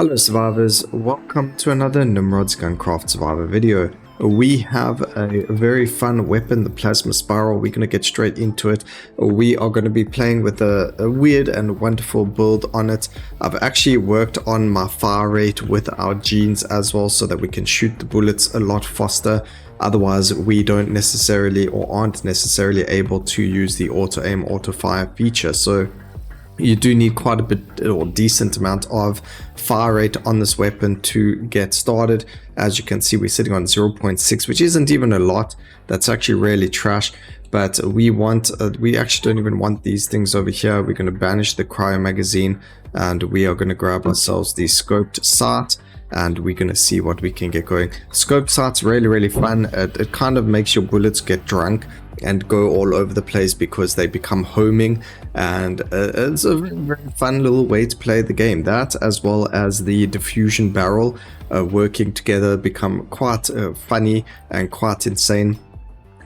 Hello survivors, welcome to another Nimrods Guncraft Survivor video. We have a very fun weapon, the plasma spiral. We're going to get straight into it. We are going to be playing with a weird and wonderful build on it. I've actually worked on my fire rate with our genes as well so that we can shoot the bullets a lot faster. Otherwise we don't necessarily or aren't necessarily able to use the auto aim auto fire feature. So you do need quite a bit or decent amount of fire rate on this weapon to get started. As you can see, we're sitting on 0.6, which isn't even a lot. That's actually really trash. But we actually don't even want these things over here. We're going to banish the cryo magazine and we are going to grab ourselves the scoped sight and we're going to see what we can get going. Scoped sight's really fun. It kind of makes your bullets get drunk and go all over the place because they become homing, and it's a very fun little way to play the game. That, as well as the diffusion barrel working together, become quite funny and quite insane.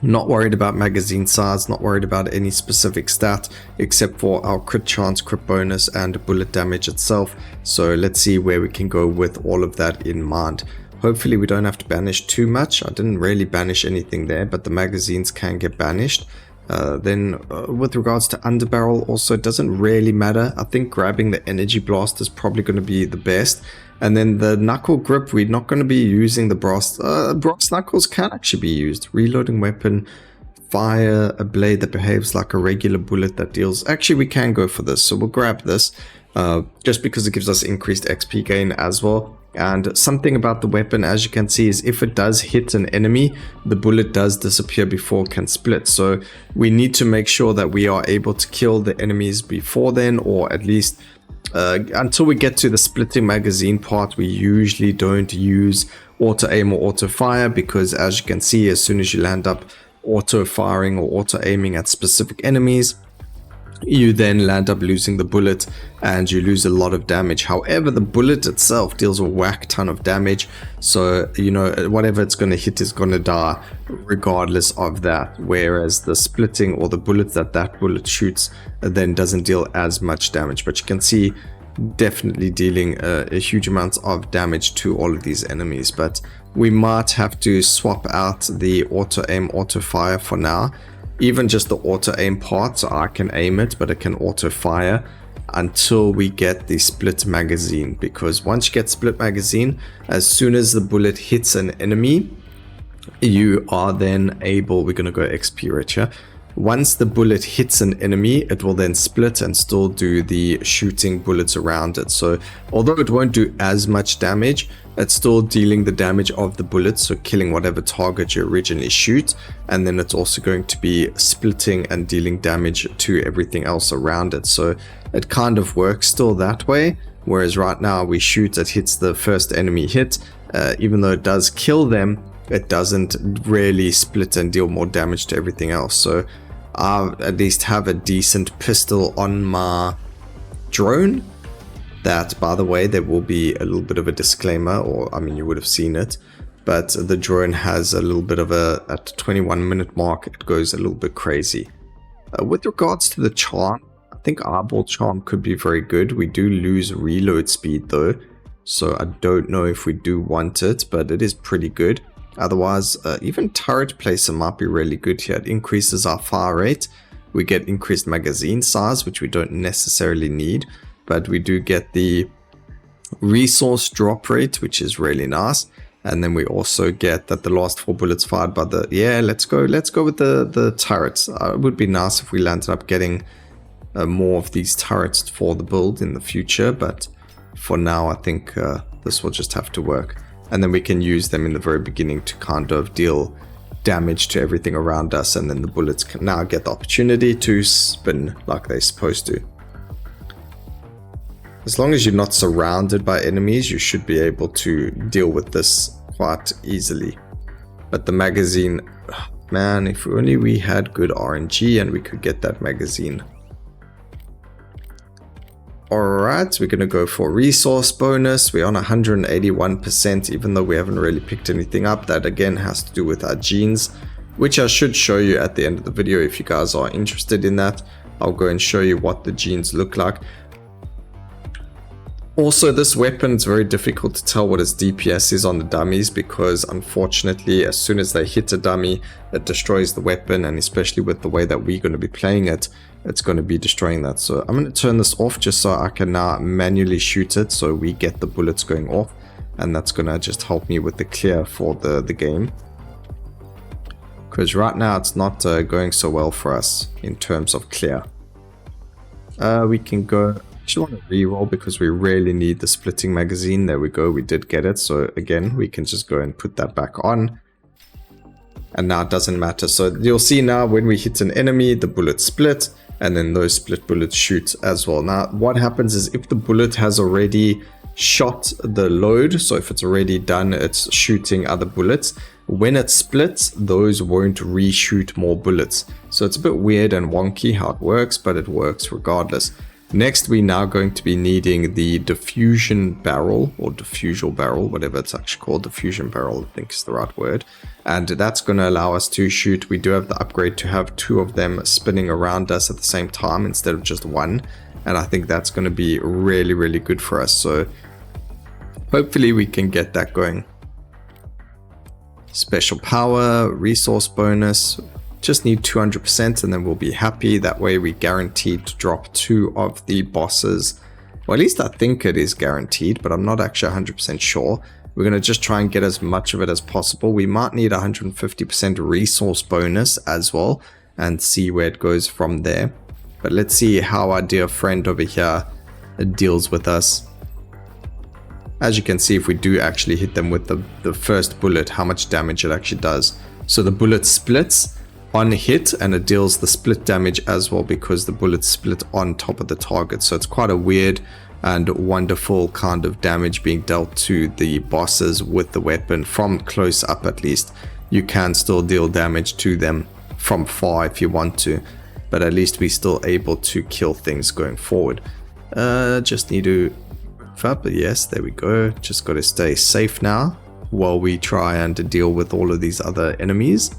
Not worried about magazine size, not worried about any specific stat except for our crit chance, crit bonus and bullet damage itself. So let's see where we can go with all of that in mind. Hopefully we don't have to banish too much. I didn't really banish anything there, but the magazines can get banished. With regards to underbarrel, also it doesn't really matter. I think grabbing the energy blast is probably going to be the best. And then the knuckle grip, we're not going to be using the brass. Brass knuckles can actually be used. Reloading weapon, fire a blade that behaves like a regular bullet that deals. Actually, we can go for this, so we'll grab this just because it gives us increased XP gain as well. And something about the weapon, as you can see, is if it does hit an enemy, the bullet does disappear before it can split. So we need to make sure that we are able to kill the enemies before then, or at least until we get to the splitting magazine part. We usually don't use auto aim or auto fire because, as you can see, as soon as you land up auto firing or auto aiming at specific enemies, you then land up losing the bullet and you lose a lot of damage. However, the bullet itself deals a whack ton of damage, so you know whatever it's going to hit is going to die regardless of that, whereas the splitting or the bullet that bullet shoots then doesn't deal as much damage. But you can see definitely dealing a huge amount of damage to all of these enemies. But we might have to swap out the auto aim auto fire for now. Even just the auto aim part, so I can aim it but it can auto fire until we get the split magazine, because once you get split magazine, as soon as the bullet hits an enemy, you are then able, we're going to go XP rich here. Once the bullet hits an enemy, it will then split and still do the shooting bullets around it. So although it won't do as much damage, it's still dealing the damage of the bullets, so killing whatever target you originally shoot, and then it's also going to be splitting and dealing damage to everything else around it. So it kind of works still that way, whereas right now we shoot, it hits the first enemy hit, even though it does kill them, it doesn't really split and deal more damage to everything else. So I at least have a decent pistol on my drone. That, by the way, there will be a little bit of a disclaimer, or I mean you would have seen it, but the drone has a little bit of at the 21-minute mark it goes a little bit crazy. With regards to the charm, I think eyeball charm could be very good. We do lose reload speed though, so I don't know if we do want it, but it is pretty good. Otherwise, even turret placer might be really good here. It increases our fire rate. We get increased magazine size, which we don't necessarily need, but we do get the resource drop rate, which is really nice. And then we also get that the last 4 bullets fired by the, yeah, let's go with the turrets. It would be nice if we landed up getting more of these turrets for the build in the future, but for now I think this will just have to work. And then we can use them in the very beginning to kind of deal damage to everything around us, and then the bullets can now get the opportunity to spin like they're supposed to. As long as you're not surrounded by enemies, you should be able to deal with this quite easily. But the magazine, man, if only we had good RNG and we could get that magazine. Alright, we're going to go for resource bonus. We're on 181%, even though we haven't really picked anything up. That again has to do with our genes, which I should show you at the end of the video if you guys are interested in that. I'll go and show you what the genes look like. Also, this weapon is very difficult to tell what its DPS is on the dummies because unfortunately as soon as they hit a dummy it destroys the weapon, and especially with the way that we're going to be playing it, it's going to be destroying that. So I'm going to turn this off just so I can now manually shoot it so we get the bullets going off, and that's going to just help me with the clear for the game. Because right now it's not going so well for us in terms of clear. We can go... Actually want to re-roll because we really need the splitting magazine. There we go, we did get it. So again, we can just go and put that back on. And now it doesn't matter. So you'll see now when we hit an enemy, the bullets split, and then those split bullets shoot as well. Now what happens is if the bullet has already shot the load, so if it's already done, it's shooting other bullets. When it splits, those won't reshoot more bullets. So it's a bit weird and wonky how it works, but it works regardless. Next, we're now going to be needing the diffusion barrel, or diffusal barrel, whatever it's actually called. Diffusion barrel, I think is the right word. And that's going to allow us to shoot. We do have the upgrade to have 2 of them spinning around us at the same time instead of just 1. And I think that's going to be really, really good for us. So hopefully we can get that going. Special power, resource bonus. Just need 200% and then we'll be happy. That way we guaranteed to drop 2 of the bosses. Well, at least I think it is guaranteed, but I'm not actually 100% sure. We're going to just try and get as much of it as possible. We might need 150% resource bonus as well and see where it goes from there. But let's see how our dear friend over here deals with us. As you can see, if we do actually hit them with the first bullet, how much damage it actually does. So the bullet splits on hit and it deals the split damage as well because the bullets split on top of the target. So it's quite a weird and wonderful kind of damage being dealt to the bosses with the weapon. From close up at least, you can still deal damage to them from far if you want to, but at least we're still able to kill things going forward. Just need to move up. Yes, there we go. Just got to stay safe now while we try and deal with all of these other enemies.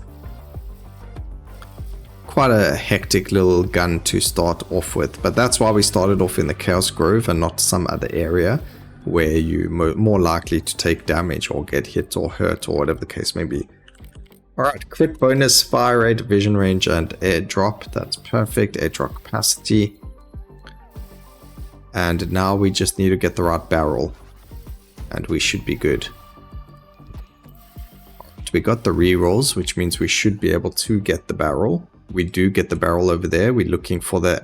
Quite a hectic little gun to start off with, but that's why we started off in the Chaos Grove and not some other area where you're more likely to take damage or get hit or hurt or whatever the case may be. Alright, crit bonus, fire rate, vision range, and airdrop. That's perfect. Airdrop capacity. And now we just need to get the right barrel and we should be good. We got the rerolls, which means we should be able to get the barrel. We do get the barrel over there. We're looking for the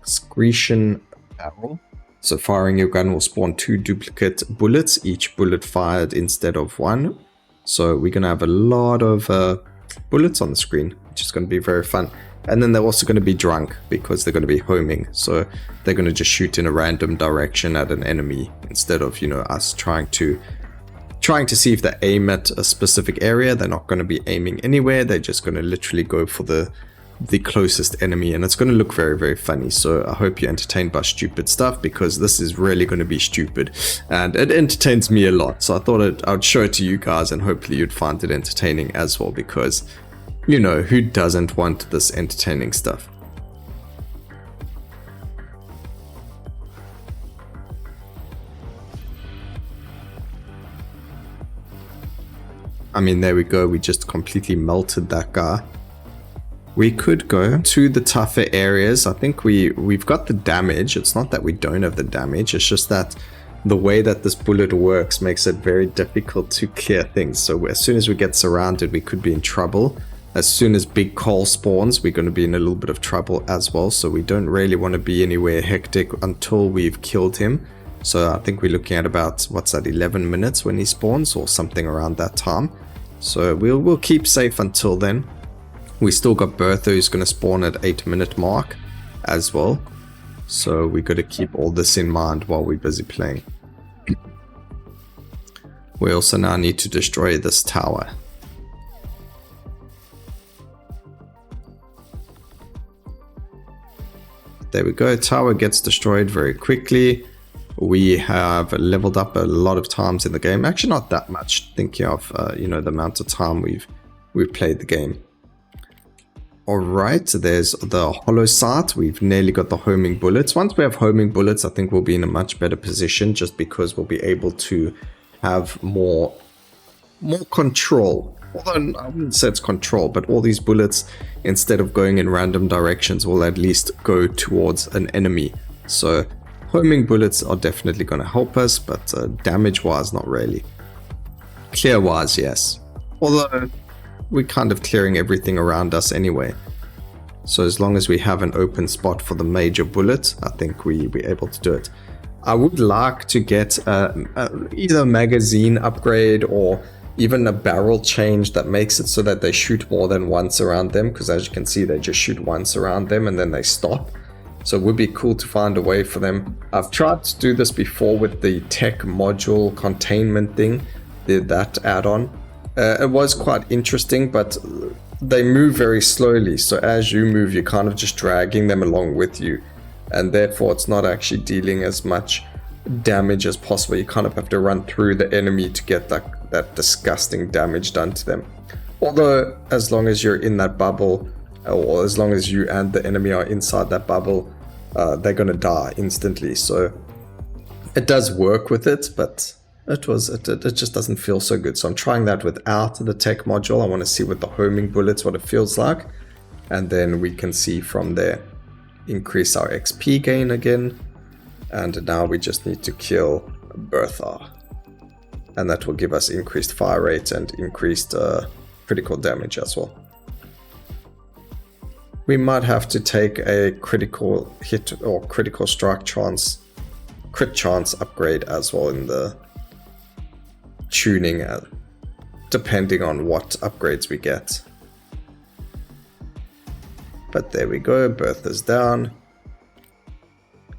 excretion barrel. So firing your gun will spawn 2 duplicate bullets, each bullet fired instead of 1. So we're going to have a lot of bullets on the screen, which is going to be very fun. And then they're also going to be drunk because they're going to be homing. So they're going to just shoot in a random direction at an enemy instead of, you know, us trying to see if they aim at a specific area. They're not going to be aiming anywhere. They're just going to literally go for the closest enemy, and it's going to look very, very funny. So I hope you're entertained by stupid stuff because this is really going to be stupid and it entertains me a lot. So I thought I'd show it to you guys and hopefully you'd find it entertaining as well because, you know, who doesn't want this entertaining stuff? I mean, there we go. We just completely melted that guy. We could go to the tougher areas. I think we've got the damage. It's not that we don't have the damage. It's just that the way that this bullet works makes it very difficult to clear things. So as soon as we get surrounded, we could be in trouble. As soon as big coal spawns, we're going to be in a little bit of trouble as well. So we don't really want to be anywhere hectic until we've killed him. So I think we're looking at about, what's that, 11 minutes when he spawns or something around that time. So we'll keep safe until then. We still got Bertha who's going to spawn at 8-minute mark as well. So we got to keep all this in mind while we're busy playing. We also now need to destroy this tower. There we go. Tower gets destroyed very quickly. We have leveled up a lot of times in the game. Actually, not that much, thinking of you know, the amount of time we've played the game. Alright, there's the hollow sight. We've nearly got the homing bullets. Once we have homing bullets, I think we'll be in a much better position just because we'll be able to have more control. Although I wouldn't say it's control, but all these bullets, instead of going in random directions, will at least go towards an enemy. So homing bullets are definitely going to help us, but damage-wise, not really. Clear-wise, yes. Although we're kind of clearing everything around us anyway. So as long as we have an open spot for the major bullet, I think we'll be able to do it. I would like to get either a magazine upgrade or even a barrel change that makes it so that they shoot more than once around them, because as you can see, they just shoot once around them and then they stop. So it would be cool to find a way for them. I've tried to do this before with the tech module containment thing, that add-on. It was quite interesting, but they move very slowly. So as you move, you're kind of just dragging them along with you. And therefore, it's not actually dealing as much damage as possible. You kind of have to run through the enemy to get that disgusting damage done to them. Although, as long as you're in that bubble, or as long as you and the enemy are inside that bubble, they're going to die instantly. So it does work with it, but it just doesn't feel so good. So I'm trying that without the tech module. I want to see with the homing bullets what it feels like, and then we can see from there. Increase our XP gain again, and now we just need to kill Bertha, and that will give us increased fire rate and increased critical damage as well. We might have to take a critical hit or critical strike chance, crit chance upgrade as well in the tuning, depending on what upgrades we get. But there we go, Bertha's down.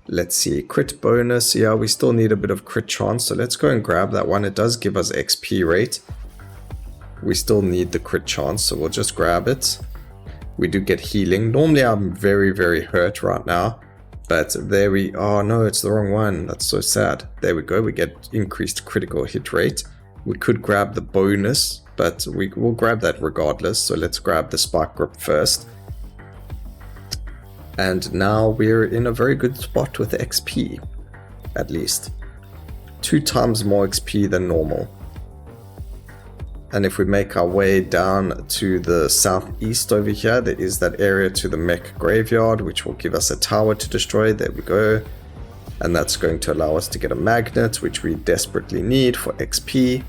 Let's see, crit bonus. Yeah, we still need a bit of crit chance, so let's go and grab that one. It does give us XP rate. We still need the crit chance, so we'll just grab it. We do get healing. Normally I'm very, very hurt right now, but there we are. Oh no, it's the wrong one. That's so sad. There we go, we get increased critical hit rate. We could grab the bonus, but we will grab that regardless. So let's grab the spike grip first. And now we're in a very good spot with XP, at least. 2 times more XP than normal. And if we make our way down to the southeast over here, there is that area to the mech graveyard, which will give us a tower to destroy. There we go. And that's going to allow us to get a magnet, which we desperately need for XP,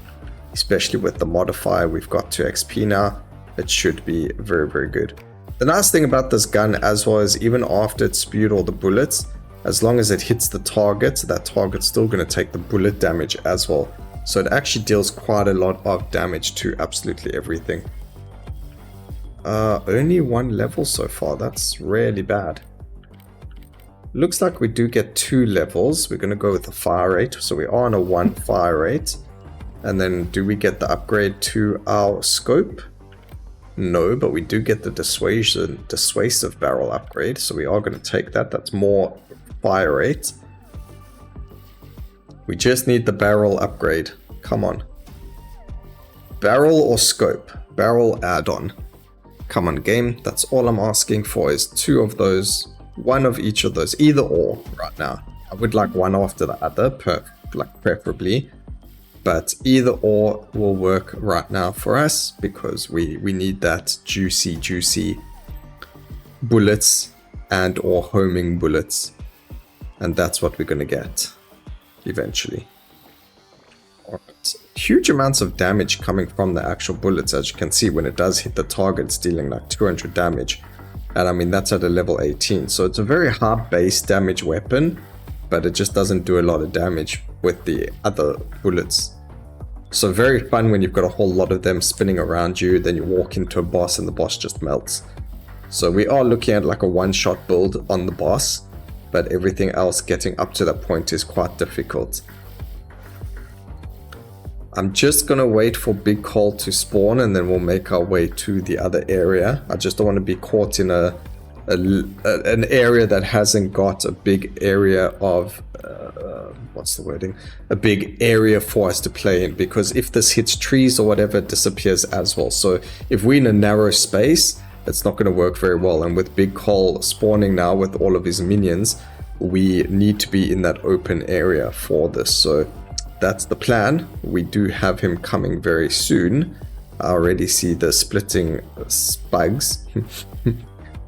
especially with the modifier we've got to XP now. It should be very, very good. The nice thing about this gun as well is even after it spewed all the bullets, as long as it hits the target, that target's still going to take the bullet damage as well. So it actually deals quite a lot of damage to absolutely everything. Only 1 level so far, that's really bad. Looks like we do get 2 levels. We're going to go with the fire rate, so we are on a 1 fire rate. And then do we get the upgrade to our scope? No, but we do get the dissuasive barrel upgrade, so we are going to take that. That's more fire rate. We just need the barrel upgrade. Come on. Barrel or scope? Barrel add-on. Come on, game. That's all I'm asking for is 2 of those. 1 of each of those. Either or right now. I would like one after the other, preferably. But either or will work right now for us because we need that juicy bullets and or homing bullets. And that's what we're going to get eventually. Alright. Huge amounts of damage coming from the actual bullets. As you can see, when it does hit the target, it's dealing like 200 damage. And I mean, that's at a level 18. So it's a very high base damage weapon, but it just doesn't do a lot of damage with the other bullets. So very fun when you've got a whole lot of them spinning around you, then you walk into a boss and the boss just melts. So we are looking at like a one-shot build on the boss, but everything else getting up to that point is quite difficult. I'm just gonna wait for Big Coal to spawn and then we'll make our way to the other area. I just don't want to be caught in an area that hasn't got a big area of what's the wording? A big area for us to play in, because if this hits trees or whatever, it disappears as well. So if we're in a narrow space, it's not going to work very well. And with Big Call spawning now with all of his minions, we need to be in that open area for this. So that's the plan. We do have him coming very soon. I already see the splitting spugs.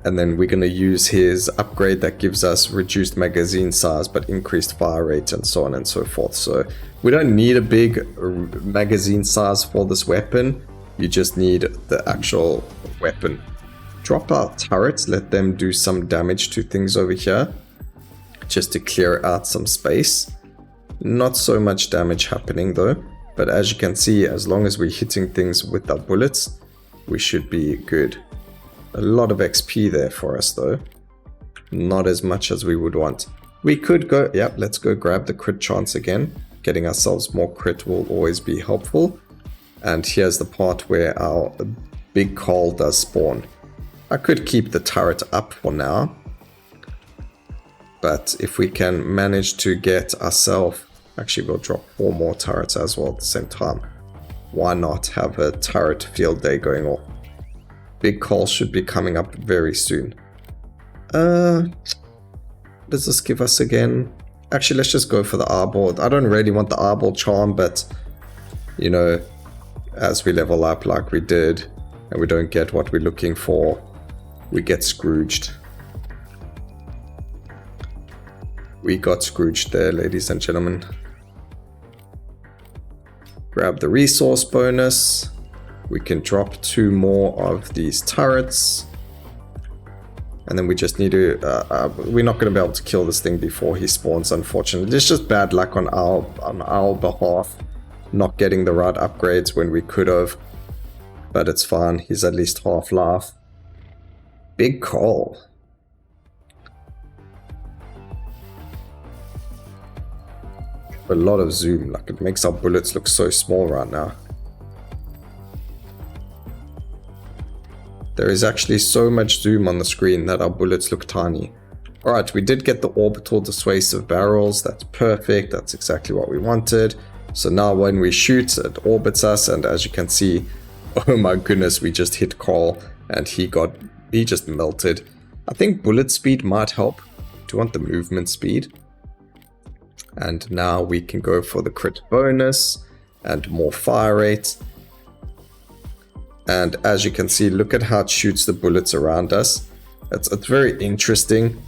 And then we're going to use his upgrade that gives us reduced magazine size but increased fire rate and so on and so forth. So we don't need a big magazine size for this weapon. You just need the actual weapon. Drop our turrets, let them do some damage to things over here, just to clear out some space. Not so much damage happening though, but as you can see, as long as we're hitting things with our bullets, we should be good. A lot of XP there for us though. Not as much as we would want. We could go, yep, let's go grab the crit chance again. Getting ourselves more crit will always be helpful. And here's the part where our Big Call does spawn. I could keep the turret up for now. But if we can manage to get ourselves, actually we'll drop 4 more turrets as well at the same time. Why not have a turret field day going off? Big Call should be coming up very soon. Does this give us again? Actually, let's just go for the Arbor. I don't really want the Arbor charm, but you know, as we level up like we did and we don't get what we're looking for, we get Scrooged. We got Scrooged there, ladies and gentlemen. Grab the resource bonus. We can drop 2 more of these turrets. And then we just need to... we're not going to be able to kill this thing before he spawns, unfortunately. It's just bad luck on our behalf. Not getting the right upgrades when we could have. But it's fine. He's at least half life. Big Call. A lot of zoom. Like, it makes our bullets look so small right now. There is actually so much zoom on the screen that our bullets look tiny. Alright, we did get the orbital dissuasive barrels. That's perfect. That's exactly what we wanted. So now when we shoot, it orbits us. And as you can see, oh my goodness, we just hit Call and he just melted. I think bullet speed might help. Do you want the movement speed? And now we can go for the crit bonus and more fire rate. And as you can see, look at how it shoots the bullets around us. It's very interesting,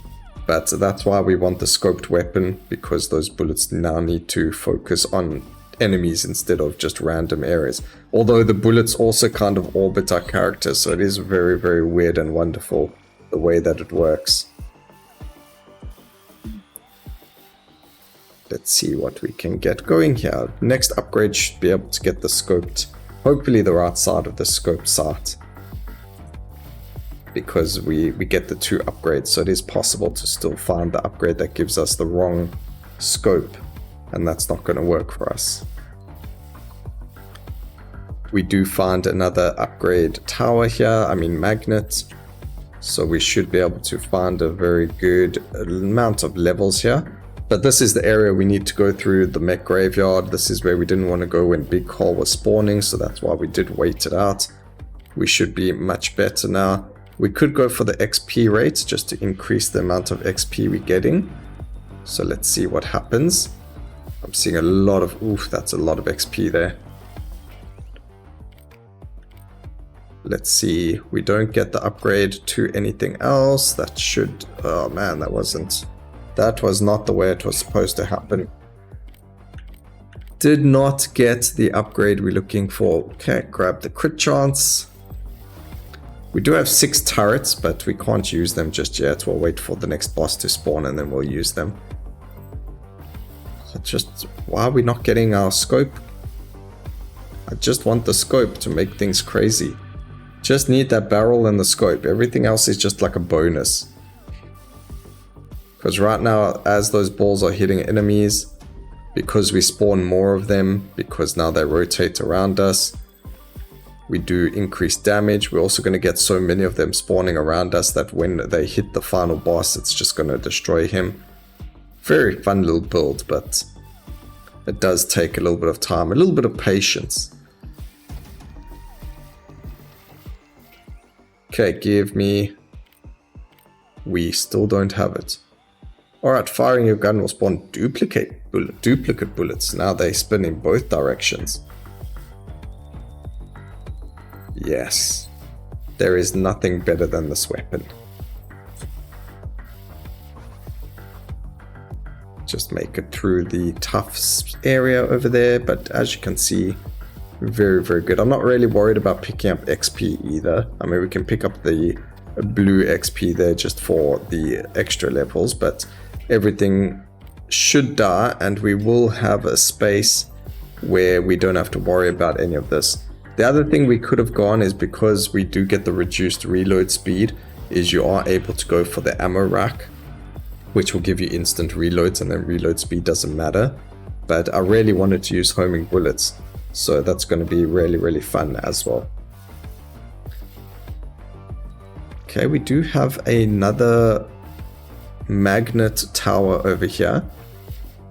but that's why we want the scoped weapon, because those bullets now need to focus on enemies instead of just random areas. Although the bullets also kind of orbit our character, so it is very, very weird and wonderful the way that it works. Let's see what we can get going here. Next upgrade should be able to get the scoped, hopefully the right side of the scoped sight, because we get the 2 upgrades, so it is possible to still find the upgrade that gives us the wrong scope, and that's not going to work for us. We do find another upgrade tower here, magnet, so we should be able to find a very good amount of levels here. But this is the area we need to go through, the mech graveyard. This is where we didn't want to go when Big Call was spawning, so that's why we did wait it out. We should be much better now. We could go for the XP rate just to increase the amount of XP we're getting. So let's see what happens. I'm seeing a lot of... oof, that's a lot of XP there. Let's see. We don't get the upgrade to anything else. That should... oh man, that was not the way it was supposed to happen. Did not get the upgrade we're looking for. Okay, grab the crit chance. We do have 6 turrets, but we can't use them just yet. We'll wait for the next boss to spawn and then we'll use them. Why are we not getting our scope? I just want the scope to make things crazy. Just need that barrel and the scope. Everything else is just like a bonus. Because right now, as those balls are hitting enemies, because we spawn more of them, because now they rotate around us, we do increase damage. We're also going to get so many of them spawning around us that when they hit the final boss, it's just going to destroy him. Very fun little build, but it does take a little bit of time, a little bit of patience. Okay, give me... We still don't have it. Alright, firing your gun will spawn duplicate bullets. Now they spin in both directions. Yes. There is nothing better than this weapon. Just make it through the tough area over there, but as you can see, very, very good. I'm not really worried about picking up XP either. I mean, we can pick up the blue XP there just for the extra levels, but everything should die, and we will have a space where we don't have to worry about any of this. The other thing we could have gone is, because we do get the reduced reload speed, is you are able to go for the ammo rack, which will give you instant reloads, and then reload speed doesn't matter. But I really wanted to use homing bullets, so that's going to be really, really fun as well. Okay, we do have another magnet tower over here.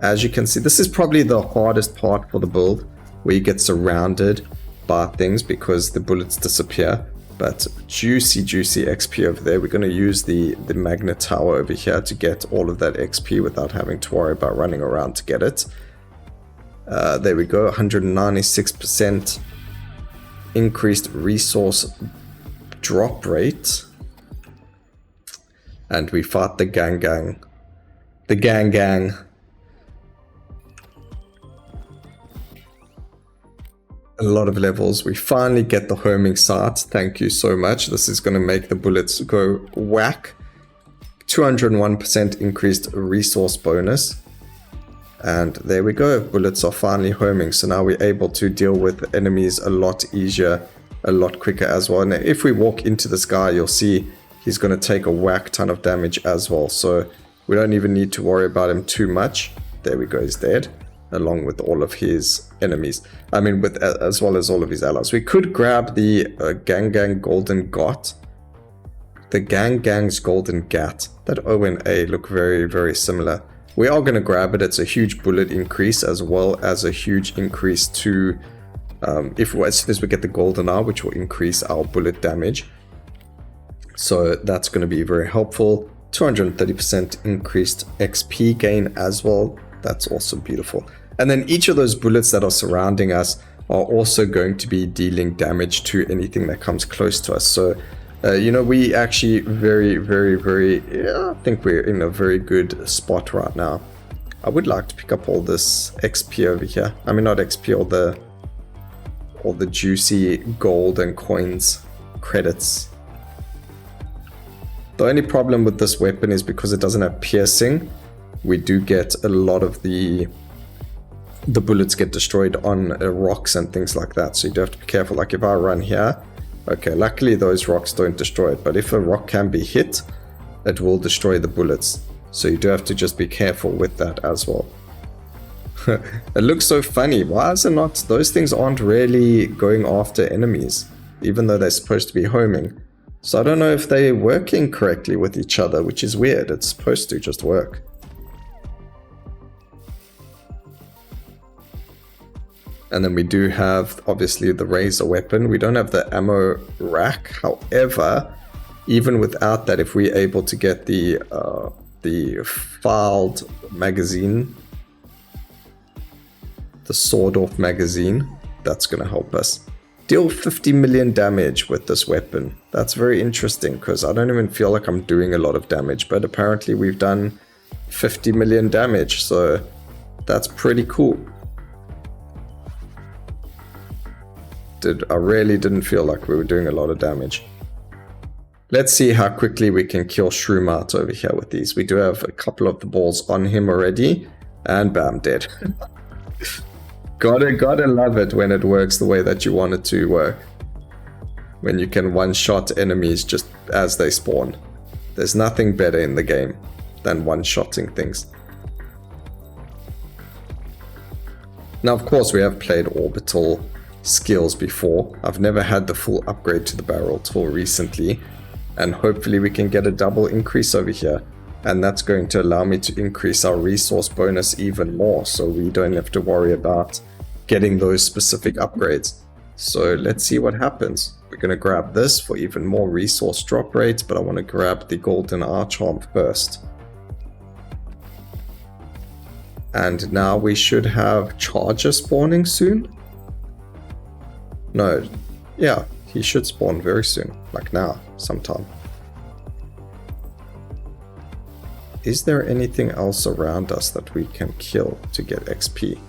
As you can see, this is probably the hardest part for the build, where you get surrounded by things because the bullets disappear. But juicy XP over there. We're going to use the magnet tower over here to get all of that XP without having to worry about running around to get it. There we go, 196% increased resource drop rate. And we fought the gang. The gang. A lot of levels. We finally get the homing sight. Thank you so much. This is going to make the bullets go whack. 201% increased resource bonus. And there we go. Bullets are finally homing. So now we're able to deal with enemies a lot easier, a lot quicker as well. And if we walk into this guy, you'll see he's going to take a whack ton of damage as well. So we don't even need to worry about him too much. There we go. He's dead, along with all of his enemies. I mean, as well as all of his allies. We could grab the Gang Golden Got. The Gang's Golden Gat. That O and A look very, very similar. We are going to grab it. It's a huge bullet increase, as well as a huge increase to, as soon as we get the Golden R, which will increase our bullet damage. So that's going to be very helpful. 230% increased XP gain as well. That's also beautiful. And then each of those bullets that are surrounding us are also going to be dealing damage to anything that comes close to us. So, you know, we actually I think we're in a very good spot right now. I would like to pick up all this XP over here. I mean, not XP, all the juicy gold and coins, credits. The only problem with this weapon is because it doesn't have piercing, we do get a lot of the bullets get destroyed on rocks and things like that. So you do have to be careful. Like if I run here, okay, luckily those rocks don't destroy it. But if a rock can be hit, it will destroy the bullets. So you do have to just be careful with that as well. It looks so funny. Why is it not? Those things aren't really going after enemies, even though they're supposed to be homing. So I don't know if they're working correctly with each other, which is weird. It's supposed to just work. And then we do have, obviously, the razor weapon. We don't have the ammo rack. However, even without that, if we're able to get the filed magazine, the sawed-off magazine, that's going to help us. Deal 50 million damage with this weapon. That's very interesting, because I don't even feel like I'm doing a lot of damage. But apparently we've done 50 million damage, so that's pretty cool. I really didn't feel like we were doing a lot of damage. Let's see how quickly we can kill Shroom out over here with these. We do have a couple of the balls on him already, and bam, dead. Gotta love it when it works the way that you want it to work. When you can one-shot enemies just as they spawn. There's nothing better in the game than one-shotting things. Now, of course, we have played orbital skills before. I've never had the full upgrade to the barrel till recently, and hopefully we can get a double increase over here, and that's going to allow me to increase our resource bonus even more, so we don't have to worry about getting those specific upgrades. So let's see what happens. We're going to grab this for even more resource drop rates, but I want to grab the golden arch arm first. And now we should have charger spawning soon. No, yeah, he should spawn very soon, like now, sometime. Is there anything else around us that we can kill to get XP?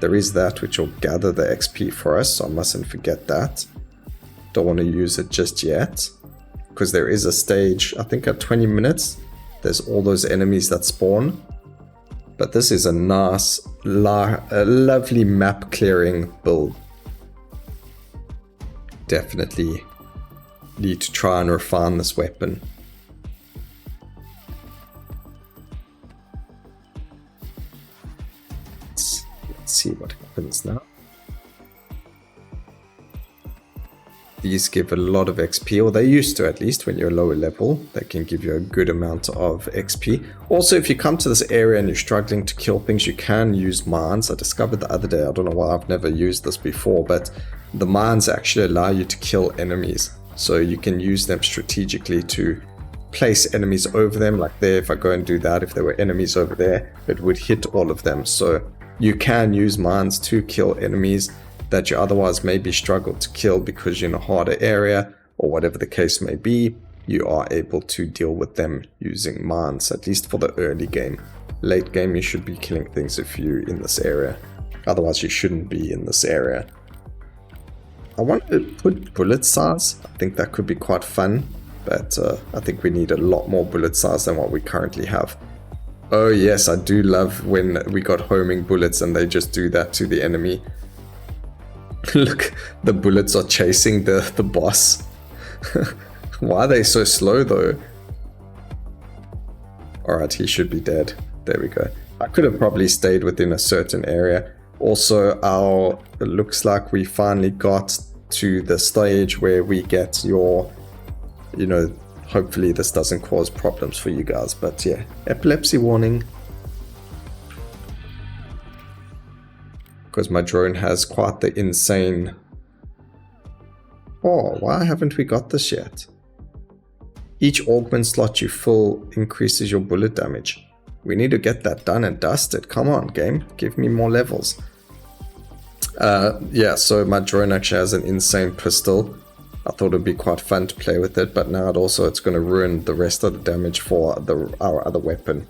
There is that which will gather the XP for us, so I mustn't forget that. Don't want to use it just yet, because there is a stage, I think at 20 minutes, there's all those enemies that spawn. But this is a nice, lovely map clearing build. Definitely need to try and refine this weapon. Let's see what happens now. These give a lot of XP, or they used to at least when you're lower level. They can give you a good amount of XP. Also, if you come to this area and you're struggling to kill things, you can use mines. I discovered the other day, I don't know why I've never used this before, but the mines actually allow you to kill enemies. So you can use them strategically to place enemies over them. Like there, if I go and do that, if there were enemies over there, it would hit all of them. So you can use mines to kill enemies that you otherwise maybe struggle to kill because you're in a harder area, or whatever the case may be. You are able to deal with them using mines, at least for the early game. Late game, you should be killing things if you're in this area. Otherwise, you shouldn't be in this area. I want to put bullet size. I think that could be quite fun, but I think we need a lot more bullet size than what we currently have. Oh yes, I do love when we got homing bullets and they just do that to the enemy. Look, the bullets are chasing the boss. Why are they so slow though? Alright, he should be dead. There we go. I could have probably stayed within a certain area. Also, it looks like we finally got to the stage where we get your, hopefully this doesn't cause problems for you guys. But yeah, epilepsy warning. Because my drone has quite the insane... Oh, why haven't we got this yet? Each augment slot you fill increases your bullet damage. We need to get that done and dusted. Come on, game. Give me more levels. Yeah, so my drone actually has an insane pistol. I thought it would be quite fun to play with it, but now it's going to ruin the rest of the damage for our other weapon.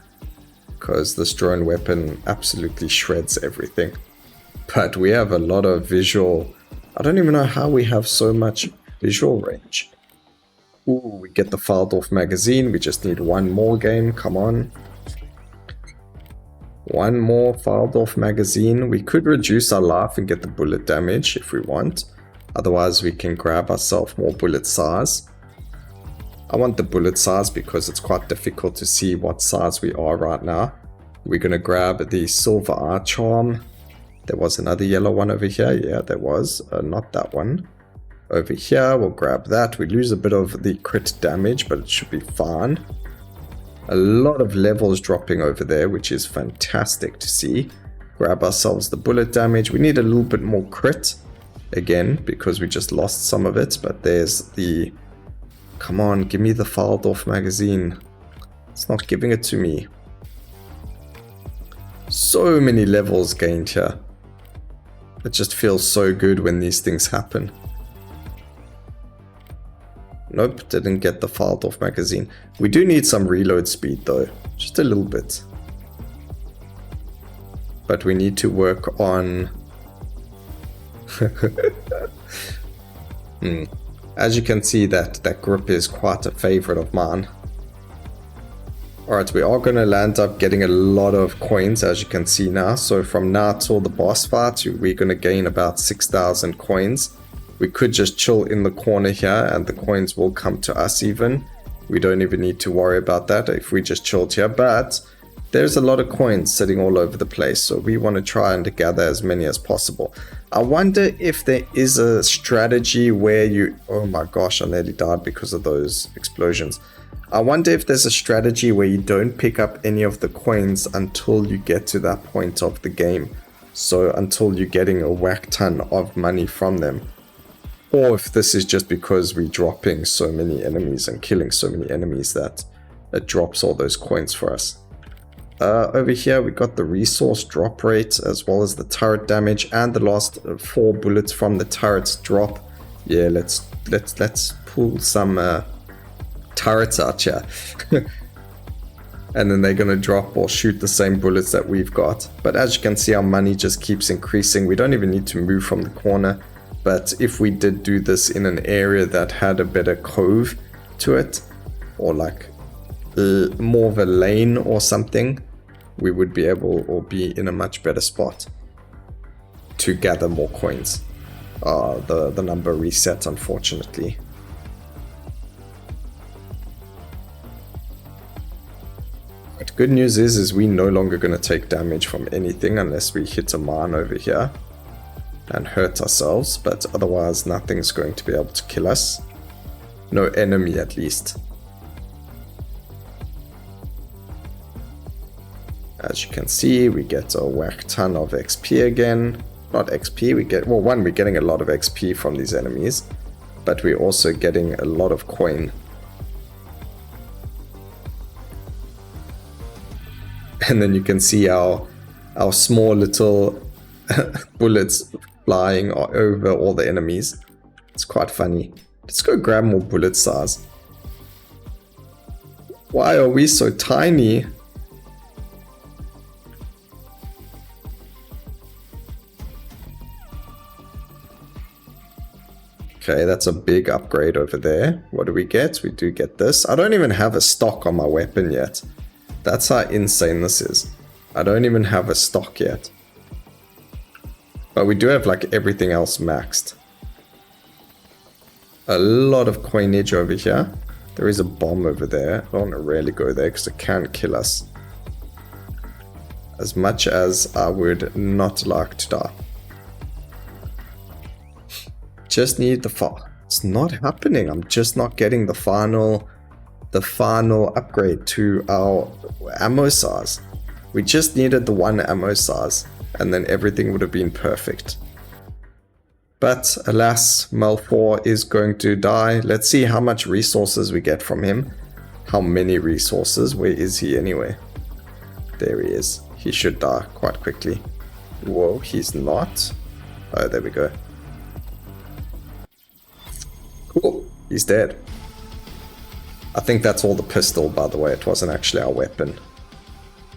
Because this drone weapon absolutely shreds everything. But we have a lot of visual... I don't even know how we have so much visual range. Ooh, we get the filed off magazine. We just need one more game. Come on. One more filed off magazine. We could reduce our life and get the bullet damage if we want. Otherwise, we can grab ourselves more bullet size. I want the bullet size because it's quite difficult to see what size we are right now. We're going to grab the silver art charm. There was another yellow one over here. Yeah, there was. Not that one. Over here, we'll grab that. We lose a bit of the crit damage, but it should be fine. A lot of levels dropping over there, which is fantastic to see. Grab ourselves the bullet damage. We need a little bit more crit. Again, because we just lost some of it. But there's the... Come on, give me the filed off magazine. It's not giving it to me. So many levels gained here. It just feels so good when these things happen. Nope, didn't get the filed off magazine. We do need some reload speed though, just a little bit. But we need to work on... As you can see, that grip is quite a favorite of mine. Alright, we are going to land up getting a lot of coins, as you can see now. So from now till the boss fight, we're going to gain about 6,000 coins. We could just chill in the corner here and the coins will come to us even. We don't even need to worry about that if we just chilled here. But there's a lot of coins sitting all over the place, so we want to try and gather as many as possible. I wonder if there is a strategy where you... Oh my gosh, I nearly died because of those explosions. I wonder if there's a strategy where you don't pick up any of the coins until you get to that point of the game. So until you're getting a whack ton of money from them, or if this is just because we're dropping so many enemies and killing so many enemies that it drops all those coins for us. Over here we got the resource drop rate as well as the turret damage, and the last 4 bullets from the turrets drop. Yeah, let's pull some turrets out here. And then they're gonna drop or shoot the same bullets that we've got. But as you can see, our money just keeps increasing. We don't even need to move from the corner. But if we did do this in an area that had a better cove to it, or like more of a lane or something, we would be able or be in a much better spot to gather more coins. The number reset, unfortunately. But good news is we're no longer going to take damage from anything unless we hit a mine over here and hurt ourselves, but otherwise nothing's going to be able to kill us. No enemy, at least. As you can see, we get a whack ton of XP again. Not XP, we get, well, one, we're getting a lot of XP from these enemies, but we're also getting a lot of coin. And then you can see our small little bullets flying over all the enemies. It's quite funny. Let's go grab more bullet size. Why are we so tiny? Okay, that's a big upgrade over there. What do we get? We do get this. I don't even have a stock on my weapon yet. That's how insane this is. I don't even have a stock yet. But we do have like everything else maxed. A lot of coinage over here. There is a bomb over there. I don't want to really go there because it can kill us. As much as I would not like to die. Just need the final. It's not happening. I'm just not getting the final upgrade to our ammo size. We just needed the 1 ammo size and then everything would have been perfect. But alas, Malfour is going to die. Let's see how much resources we get from him. How many resources? Where is he anyway? There he is. He should die quite quickly. Whoa, he's not. Oh, there we go. Cool, he's dead. I think that's all the pistol, by the way. It wasn't actually our weapon.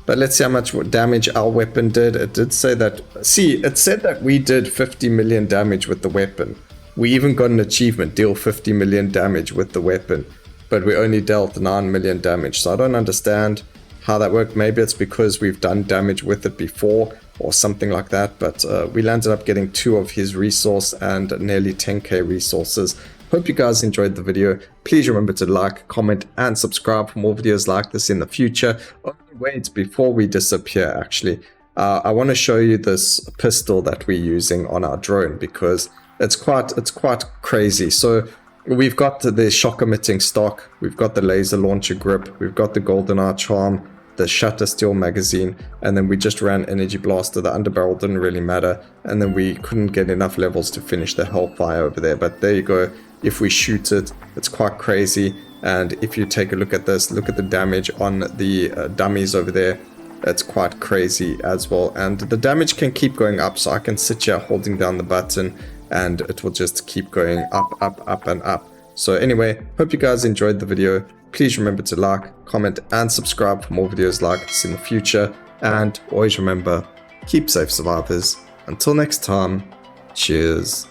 But let's see how much damage our weapon did. It did say that... See, it said that we did 50 million damage with the weapon. We even got an achievement, deal 50 million damage with the weapon. But we only dealt 9 million damage. So I don't understand how that worked. Maybe it's because we've done damage with it before or something like that. But we landed up getting 2 of his resource and nearly 10k resources. Hope you guys enjoyed the video. Please remember to like, comment, and subscribe for more videos like this in the future. Only wait, before we disappear, actually, I want to show you this pistol that we're using on our drone because it's quite crazy. So we've got the shock emitting stock, we've got the laser launcher grip, we've got the golden eye charm, the shutter steel magazine, and then we just ran energy blaster. The underbarrel didn't really matter, and then we couldn't get enough levels to finish the hellfire over there. But there you go. If we shoot it, it's quite crazy. And if you take a look at this, look at the damage on the dummies over there. It's quite crazy as well. And the damage can keep going up. So I can sit here holding down the button and it will just keep going up, up, up, and up. So anyway, hope you guys enjoyed the video. Please remember to like, comment, and subscribe for more videos like this in the future. And always remember, keep safe, survivors. Until next time, cheers.